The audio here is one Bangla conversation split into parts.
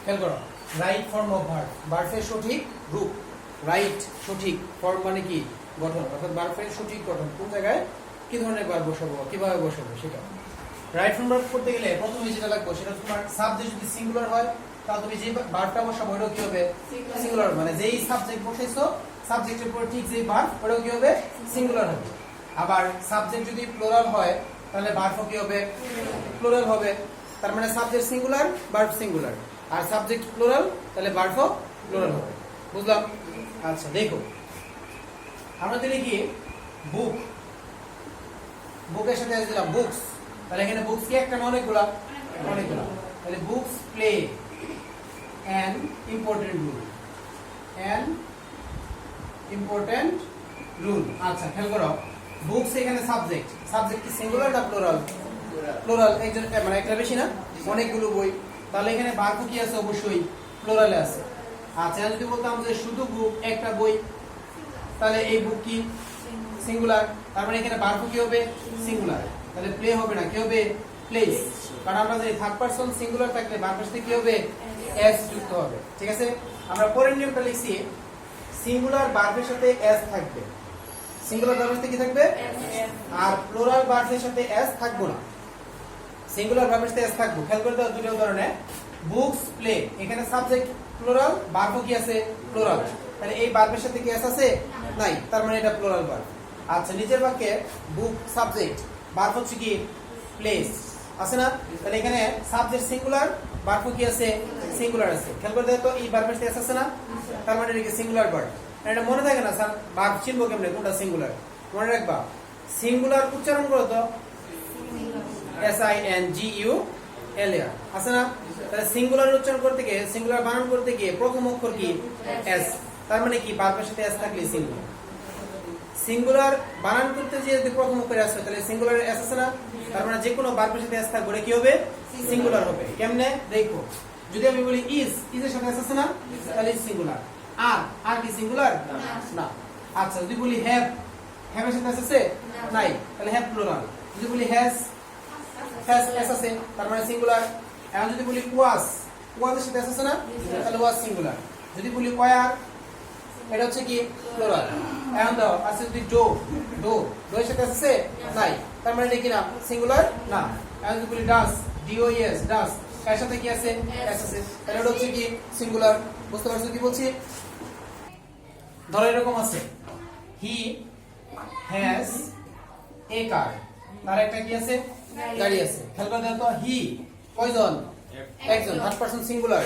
খেয়াল করো, রাইট ফর্ম অফ ভার্ব, ভার্বের সঠিক রূপ। রাইট সঠিক, ফর্ম মানে কি গঠন, অর্থাৎ ভার্বের সঠিক গঠন কোন জায়গায় কি ধরনের ভার্ব বসাবো, কিভাবে বসাবো সেটা। রাইট ফর্ম ভার্ব করতে গেলে প্রথমে যেটা লাগবে সেটা তোমার সাবজেক্ট যদি সিঙ্গুলার হয় তাহলে তুমি যে ভার্বটা বসাবো ওটা কি হবে সিঙ্গুলার, মানে যেই সাবজেক্ট বসাইছো সাবজেক্টের পর ঠিক যেই ভার্ব ওটা কি হবে সিঙ্গুলার হবে। আবার সাবজেক্ট যদি প্লুরাল হয় তাহলে ভার্বও কি হবে প্লুরাল হবে। তার মানে সাবজেক্ট সিঙ্গুলার ভার্ব সিঙ্গুলার, আর সাবজেক্ট প্লুরাল তাহলে ভার্বও প্লুরাল হবে। বুঝলাম? আচ্ছা দেখো, আমরা যদি লিখি বুক, বুকের সাথে দিলাম বুকস, তাহলে এখানে বুকস কি একটা না অনেকগুলা? অনেকগুলা। তাহলে books play an important role, an important rule। আচ্ছা খেয়াল করো, বুকস এখানে সাবজেক্ট, সাবজেক্ট কি সিঙ্গুলার না প্লুরাল? প্লুরাল, একজন মানে একটা বেশি না, অনেকগুলো বই, তাহলে এখানে ভার্ব কি আছে অবশ্যই প্লুরালে আছে। আচ্ছা যদি বলতাম যে শুধু বুক একটা বই, তাহলে এই বুক কি সিঙ্গুলার, তার মানে এখানে ভার্ব কি হবে সিঙ্গুলার, তাহলে প্লে হবে না, কি হবে প্লেস। কারণ আমরা যে থার্ড পারসন সিঙ্গুলার থাকলে ভার্বের সাথে কি হবে এস যুক্ত হবে। ঠিক আছে, আমরা পরের নিয়মটা লিখছি, সিঙ্গুলার ভার্বের সাথে এস থাকবে, সিঙ্গুলার ভার্বের সাথে কি থাকবে আর প্লুরাল ভার্বের সাথে এস থাকবে না। সিঙ্গুলার ভার্বের সাথে এস থাকবে। খেয়াল করে দাও দুটো উদাহরণে, বুকস প্লে, এখানে সাবজেক্ট প্লুরাল, ভার্ব কি আছে প্লুরাল, তাহলে এই ভার্বের সাথে কি এস আছে নাই, তার মানে এটা প্লুরাল ভার্ব। আচ্ছা নিচের বাক্যে বুক সাবজেক্ট, ভার্ব হচ্ছে কি প্লেস, আছে না? তাহলে এখানে সাবজেক্ট সিঙ্গুলার, ভার্ব কি আছে সিঙ্গুলার আছে। খেয়াল করে দেখো এই ভার্বের সাথে এস আছে না, তার মানে এটা কি সিঙ্গুলার ভার্ব। এটা মনে থাকে না স্যার, ভার্ব চিনবো কেমনে কোনটা সিঙ্গুলার? মনে রাখবা, সিঙ্গুলার উচ্চারণ করো তো SINGULAR, আছে না? তাহলে সিঙ্গুলার উচ্চারণ করতে গিয়ে, সিঙ্গুলার বানান করতে গিয়ে প্রথম অক্ষর কি এস, তার মানে কি ভার্বের সাথে এস থাকলে সিঙ্গুলার। সিঙ্গুলার বানান করতে যে যদি প্রথম অক্ষর এস হয় তাহলে সিঙ্গুলার এস আছে না, তার মানে যে কোনো ভার্বের সাথে এস থাকবে কি হবে সিঙ্গুলার হবে। কেমনে দেখো, যদি আমি বলি ইজ, ইজের সাথে এস আছে না, তাহলে সিঙ্গুলার। আর কি সিঙ্গুলার না। আচ্ছা যদি বলি হ্যাভ, হ্যাভের সাথে এস আছে নাই, তাহলে হ্যাভ প্লুরাল। যদি বলি হ্যাজ, হ্যাজ এস আছে, তার মানে সিঙ্গুলার। এখন যদি বলি ওয়াজ, ওয়াজের সাথে এস আছে না, তাহলে ওয়াজ সিঙ্গুলার। যদি বলি ওয়ার, এটা হচ্ছে কি প্লুরাল। এখন দাও আছে যদি ডো, ডো, ডো এর সাথে আছে নাই, তার মানে এটা কি না সিঙ্গুলার না। এখন যদি বলি ডাস, DOES ডাস, এর সাথে কি আছে এস আছে, তাহলে এটা হচ্ছে কি সিঙ্গুলার। বুঝতে পারছো কি বলছি? ধরো এরকম আছে, হি হ্যাজ এ কার, তার একটা কি আছে গাড়ি আছে। খেয়াল করে দেখো, হি কয়জন একজন, থার্ড পারসন সিঙ্গুলার,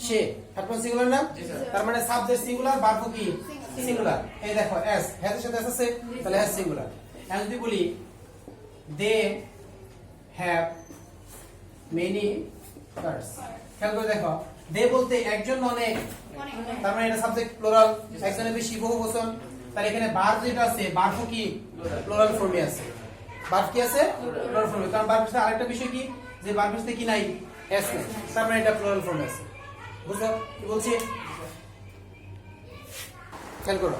সে থার্ড পারসন সিঙ্গুলার না, তার মানে সাবজেক্ট সিঙ্গুলার, ভার্ব কি সিঙ্গুলার। এই দেখো এস, হ্যাজ এর সাথে এস আছে, তাহলে হ্যাজ সিঙ্গুলার। এখন যদি বলি দে হ্যাভ মেনি কার্স, খেয়াল করে দেখো, দে বলতে একজন অনেক, তার মানে এটা সাবজেক্ট প্লুরাল, একজনের বেশি বহুবচন, তাহলে এখানে ভার্ব যেটা আছে ভার্ব কি প্লুরাল ফর্মে আছে, ভার্ব কি আছে প্লুরাল ফর্মে। কারণ ভার্বের সাথে আরেকটা বিষয় কি, যে ভার্বের সাথে কি নাই এস নাই, তার মানে এটা প্লুরাল ফর্মে আছে। বুঝছো কি বলছি? খেয়াল করো,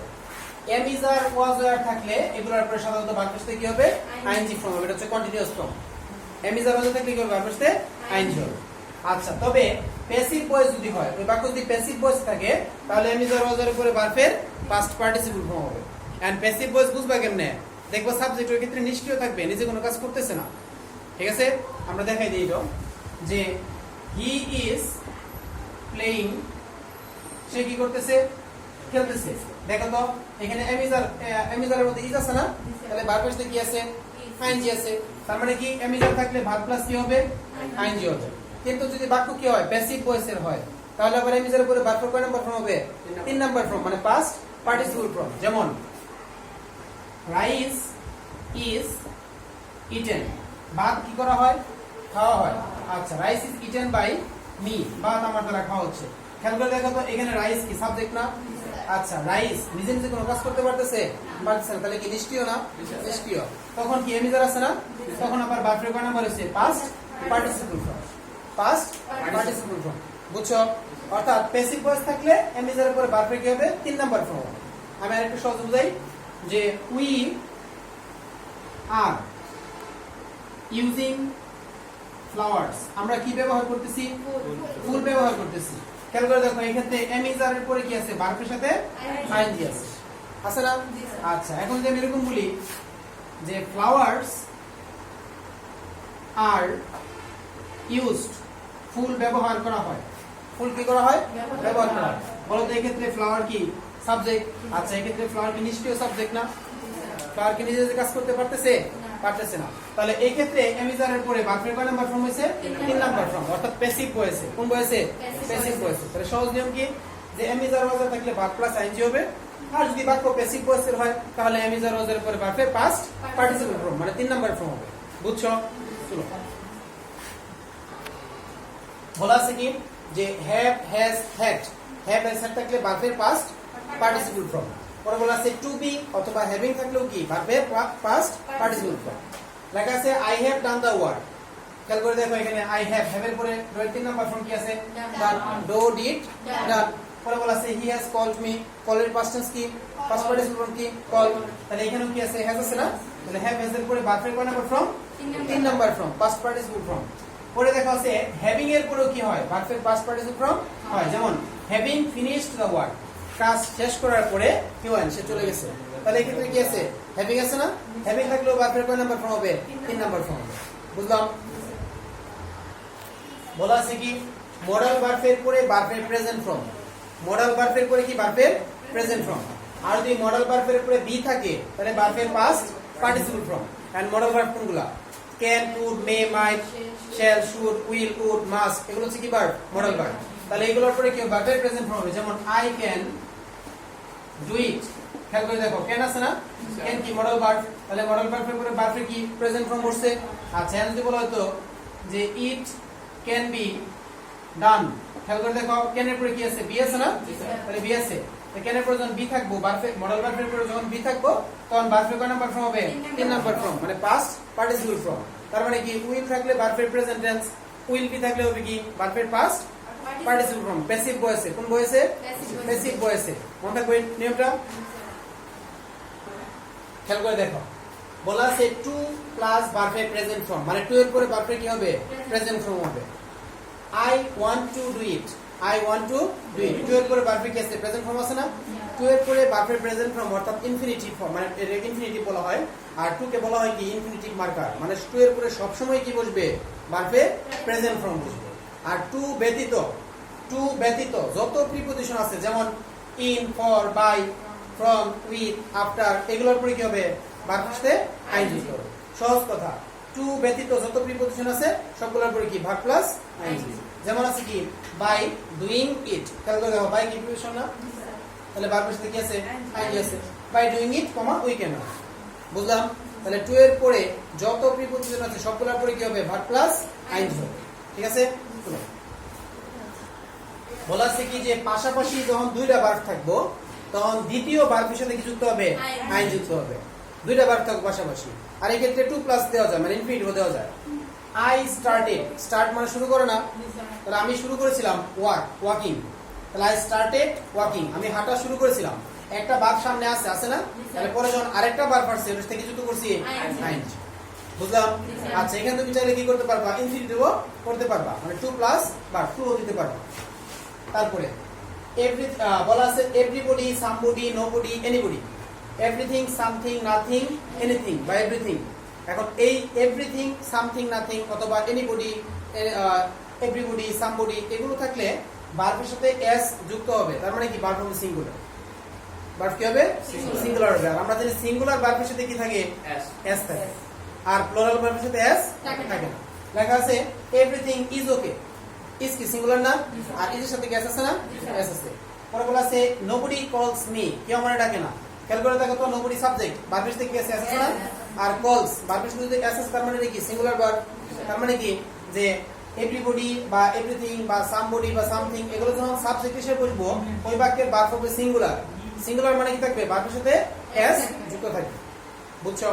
এম ইজ আর ওয়াজ আর থাকলে এগুলোর পরে সাধারণত ভার্বের সাথে কি হবে আইএনজি ফর্ম হবে, এটা হচ্ছে কন্টিনিউয়াস ফর্ম। এম ইজ আর ওয়াজ থাকলে কি হবে ভার্বের সাথে আইএনজি হবে। আচ্ছা তবে প্যাসিভ ভয়েস যদি হয়, ওই বাক্য যদি প্যাসিভ ভয়েস থাকে তাহলে এম ইজ আর ওয়াজ এর উপরে ভার্বের পাস্ট পার্টিসিপল ফর্ম হবে। এন্ড প্যাসিভ ভয়েস বুঝবা কেমনে? দেখবো সাবজেক্টের ক্ষেত্রে নিষ্ক্রিয় থাকবে, নিজে কোনো কাজ করতেছে না। ঠিক আছে, আমরা দেখাই দিই এটা, যে হি ইজ প্লেইং, সে কি করতেছে খেলতেছে। দেখো তো এখানে এমিজারের মধ্যে ইজ আছে না, তাহলে ভার্বের সাথে কি আছে আইএনজি আছে, তার মানে কি এমিজার থাকলে ভার্ব প্লাস কি হবে আইএনজি হবে। কিন্তু যদি বাক্য কি হয় প্যাসিভ ভয়েসের হয় তাহলে আবার এমিজারের উপরে ভার্ব কয় নাম্বার ফর্ম হবে 3 নাম্বার ফর্ম, মানে পাস্ট পার্টিসিপল ফর্ম। যেমন রাইস ইজ ইটেন, ভাত কি করা হয় খাওয়া হয়। আচ্ছা rice is eaten by me, ভাত আমার দ্বারা খাওয়া হচ্ছে। খেয়াল করে দেখো তো এখানে রাইস কি সাবজেক্ট না? আচ্ছা রাইস নিজে নিজে কোনো কাজ করতে পারতেছে পারতেছে না, তাহলে কি নিষ্ক্রিয় না? নিষ্ক্রিয়। তখন কি এমিজার আছে না, তখন আবার ভার্বের কয় নাম্বার হচ্ছে past participle form, past participle form. বুঝছো? অর্থাৎ প্যাসিভ ভয়েস থাকলে এমিজারের পরে ভার্বের কি হবে 3 নাম্বার ফর্ম। আমি আরেকটু সহজ বুঝাই, যে উই আর ইউজিং ফ্লাওয়ার্স আমরা কি ব্যবহার করতেছি ফুল ব্যবহার করতেছি খেয়াল করে দেখো এই ক্ষেত্রে এম ইজ আর এর পরে কি আছে ভার্বের সাথে আইএনজি আছে আছে না আচ্ছা এখন যদি আমি এরকম বলি যে ফ্লাওয়ার্স আর ইউজড ফুল ব্যবহার করা হয় ফুল কি করা হয় ব্যবহার করা হয় বলো তো এই ক্ষেত্রে ফ্লাওয়ার কি সাবজেক্ট আচ্ছা এই ক্ষেত্রে ফ্লাওয়ার কি নিষ্ক্রিয় সাবজেক্ট না ফ্লাওয়ার কি নিজে কাজ করতে পারতেছে পারতেছে না তাহলে এই ক্ষেত্রে এমিজার এর পরে ভার্বের কয় নাম্বার ফর্ম হইছে 3 নাম্বার ফর্ম অর্থাৎ প্যাসিভ ভয়েসে কোন ভয়েসে প্যাসিভ ভয়েসে তাহলে সহজ নিয়ম কি যে এমিজার ওয়াজ থাকলে ভার্ব প্লাস আইএনজি হবে আর যদি বাক্য প্যাসিভ ভয়েসের হয় তাহলে এমিজার ওয়াজ এর পরে ভার্বের পাস্ট পার্টিসিপল ফর্ম মানে 3 নাম্বার ফর্ম হবে বুঝছো চলো বলা আছে কি যে have has had have has had থাকলে ভার্বের পাস্ট পার্টিসিপল ফর্ম পরে বলা আছে টু বি অথবা হ্যাভিং থাকলেও কি ভার্বের পাস্ট পার্টিসিপল ফর্ম লেখা আছে I have done the work খেয়াল করে দেখো এখানে আই হ্যাভ হ্যাভের পরে 3 নাম্বার ফর্ম কি আছে ডান ডো ডিড ডান পরে বলা আছে হি হ্যাজ কলড মি কলের পাস্ট টেন্স কি পাস্ট পার্টিসিপল ফর্ম কি কল তাহলে এখানেও কি আছে হ্যাজ আছে না তাহলে হ্যাভ হ্যাজ এর পরে ভার্বের কয় number form 3 number form past participle form পরে দেখা আছে হ্যাভিং এর পরেও কি হয় ভার্বের পাস্ট পার্টিসিপল ফর্ম হয় যেমন হ্যাভিং ফিনিশড দা ওয়ার্ক কাজ শেষ করার পরে কি হয় সে চলে গেছে তাহলে এই ক্ষেত্রে কি আছে হ্যাভিং আছে না হ্যাভিং থাকলেও ভার্বের কয় নাম্বার ফর্ম হবে 3 নাম্বার ফর্ম হবে বুঝলাম বলা আছে কি মডাল ভার্বের পরে ভার্বের প্রেজেন্ট ফর্ম মডাল ভার্বের পরে কি ভার্বের প্রেজেন্ট ফর্ম আর যদি মডাল ভার্বের পরে বি থাকে তাহলে ভার্বের past participle form and modal verb কোনগুলা can could may might shall should will would must এগুলো হচ্ছে কি ভার্ব মডাল ভার্ব তাহলে এগুলোর পরে কি ভার্বের প্রেজেন্ট ফর্ম হবে যেমন আই ক্যান ডু ইট খেয়াল করে দেখো ক্যান আছে না ক্যান কি মডাল ভার্ব তাহলে মডাল ভার্বের পরে ভার্বের কি প্রেজেন্ট ফর্ম বসছে আচ্ছা যদি বলা হতো যে ইট ক্যান বি ডান খেয়াল করে দেখো ক্যান এর পরে কি আছে বি আছে না তাহলে বি আছে ক্যান এর পরে যখন বি থাকবো ভার্বের মডাল ভার্বের পরে যখন বি থাকবো তখন ভার্বের কয় নাম্বার ফর্ম হবে 3 নাম্বার ফর্ম মানে পাস্ট পার্টিসিপল ফর্ম তার মানে কি উইল থাকলে ভার্বের প্রেজেন্ট টেন্স উইল বি থাকলে হবে কি ভার্বের পাস্ট পার্টিসিপল ফর্ম প্যাসিভ ভয়েসে কোন ভয়েসে প্যাসিভ ভয়েসে মনে থাকবে নিয়মটা খেয়াল করে দেখো বলা আছে টু প্লাস ভার্বের প্রেজেন্ট ফর্ম মানে টু এর পরে ভার্বের কি হবে প্রেজেন্ট ফর্ম হবে I want to do it I want to do it to এর পরে ভার্বের কি আছে প্রেজেন্ট ফর্ম আছে না টু এর পরে ভার্বের প্রেজেন্ট ফর্ম অর্থাৎ ইনফিনিটিভ ফর্ম মানে ইনফিনিটিভ বলা হয় আর টু কে বলা হয় কি ইনফিনিটিভ মার্কার মানে টু এর পরে সব সময় কি বসবে ভার্বের প্রেজেন্ট ফর্ম বসবে আর টু ব্যতীত যত প্রিপজিশন আছে যেমন in for by from with after এগুলোর পরে কি হবে ভার্বের সাথে আইএনজি হবে সহজ কথা টু ব্যতীত যত প্রিপজিশন আছে সবগুলোর পরে কি ভার্ব প্লাস আইএনজি যেমন আছে কি বাই ডুইং ইট খেয়াল করে দেখো বাই কি প্রিপজিশন না তাহলে ভার্বের সাথে কি আছে আইএনজি আছে by doing it comma we can বুঝলাম তাহলে টু এর পরে যত প্রিপজিশন আছে সবগুলোর পরে কি হবে ভার্ব প্লাস আইএনজি হবে ঠিক আছে বলা আছে কি যে পাশাপাশি যখন দুইটা ভার্ব থাকবো তখন দ্বিতীয় ভার্বের সাথে কি যুক্ত হবে আইন যুক্ত হবে দুইটা ভার্ব থাকবে পাশাপাশি আর এই ক্ষেত্রে 2 প্লাস দেওয়া যায় মানে ইনফিনিটিভ দেওয়া যায় আই স্টার্টেড স্টার্ট মানে শুরু করে না তাহলে আমি শুরু করেছিলাম ওয়াকিং তাহলে আই স্টার্টেড ওয়াকিং আমি হাঁটা শুরু করেছিলাম একটা ভার্ব সামনে আছে না তাহলে পরে যখন আরেকটা ভার্ব আসছে এর সাথে কি যুক্ত করছি আইন বুঝলাম আচ্ছা এখানে তুমি চাইলে কি করতে পারবা ইনফিনিটিভও করতে পারবা মানে 2 প্লাস বা 2 ও দিতে পারবা তারপরে বলা আছে everybody somebody nobody anybody everything something nothing anything বা এভরিথিং এখন এই এভরিথিং সামথিং নাথিং অথবা এনিবডি এভরিবডি সামবডি এগুলো থাকলে ভার্বের সাথে এস যুক্ত হবে তার মানে কি ভার্ব হবে সিঙ্গুলার ভার্ব কি হবে সিঙ্গুলার হবে আর আমরা জানি সিঙ্গুলার ভার্বের সাথে কি থাকে এস থাকে আর প্লুরাল ভার্বের সাথে এস থাকে না লেখা আছে এভরিথিং ইজ ওকে ইজ কি সিঙ্গুলার না আর ইজ এর সাথে কি এস আছে না এস আছে পরে বলা আছে নোবডি কলস মি কেউ আমারে ডাকে না খেয়াল করে দেখো তো নোবডি সাবজেক্ট ভার্বের সাথে কি এস আছে না আর কলস ভার্বের সাথে যদি এস আছে তার মানে কি সিঙ্গুলার ভার্ব তার মানে কি যে এভরিবডি বা এভরিথিং বা সামবডি বা সামথিং এগুলো যখন সাবজেক্ট হিসেবে বলবো ওই বাক্যের ভার্ব হবে সিঙ্গুলার সিঙ্গুলার মানে কি থাকবে ভার্বের সাথে এস যুক্ত থাকবে বুঝছো